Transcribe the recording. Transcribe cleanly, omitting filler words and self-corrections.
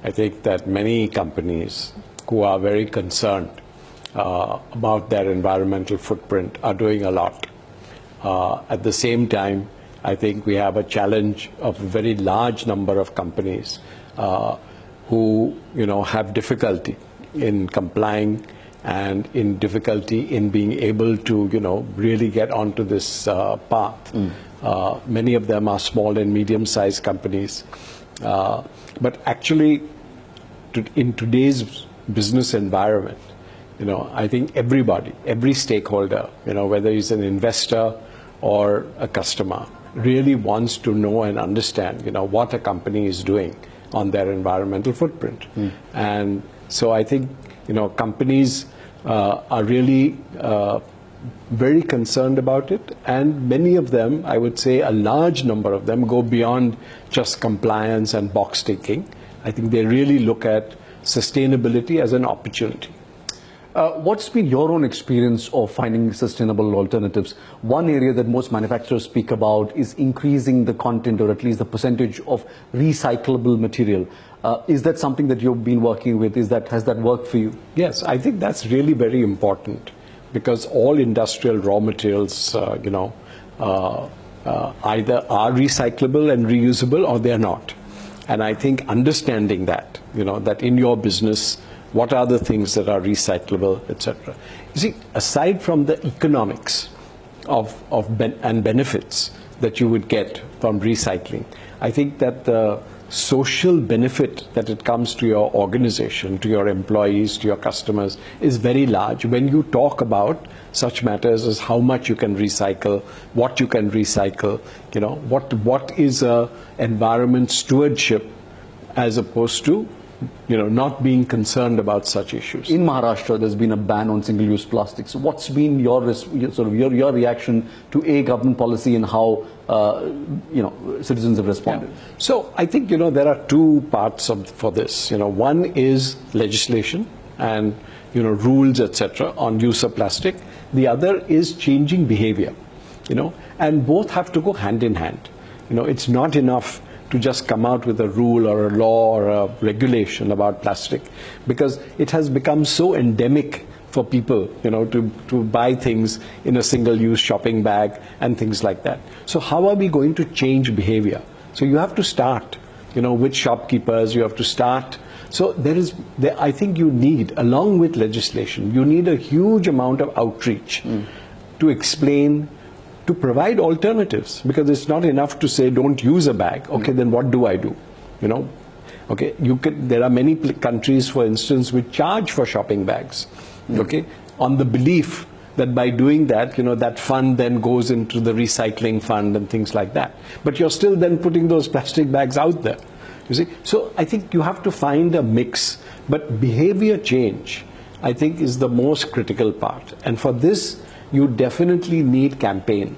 I think that many companies who are very concerned about their environmental footprint are doing a lot. At the same time, I think we have a challenge of a very large number of companies who, have difficulty in complying and in difficulty in being able to, really get onto this path. Many of them are small and medium-sized companies. But actually, in today's business environment, I think everybody, every stakeholder, whether he's an investor or a customer, really wants to know and understand, what a company is doing on their environmental footprint. And so I think, companies are really very concerned about it, and many of them, I would say a large number of them, go beyond just compliance and box ticking. I think they really look at sustainability as an opportunity. What's been your own experience of finding sustainable alternatives? One area that most manufacturers speak about is increasing the content, or at least the percentage of recyclable material. Is that something that you've been working with? Has that worked for you? Yes, I think that's really very important, because all industrial raw materials, either are recyclable and reusable, or they're not. And I think understanding that, that in your business, what are the things that are recyclable, etc. You see, aside from the economics and benefits that you would get from recycling, I think that the social benefit that it comes to your organization, to your employees, to your customers, is very large when you talk about such matters as how much you can recycle, what you can recycle, what is environment stewardship, as opposed to not being concerned about such issues. In Maharashtra, there's been a ban on single-use plastics. What's been your reaction to government policy and how citizens have responded? Yeah. So I think there are two parts for this. One is legislation and rules, etc., on use of plastic. The other is changing behavior. And both have to go hand in hand. It's not enough to just come out with a rule or a law or a regulation about plastic, because it has become so endemic for people, to buy things in a single-use shopping bag and things like that. So how are we going to change behavior? So you have to start, with shopkeepers, you have to start. So I think you need, along with legislation, you need a huge amount of outreach to explain, to provide alternatives, because it's not enough to say don't use a bag. Okay, then what do I do? Okay, there are many countries, for instance, which charge for shopping bags. Okay, on the belief that by doing that, that fund then goes into the recycling fund and things like that. But you're still then putting those plastic bags out there. You see, so I think you have to find a mix. But behavior change, I think, is the most critical part. And for this, you definitely need campaign.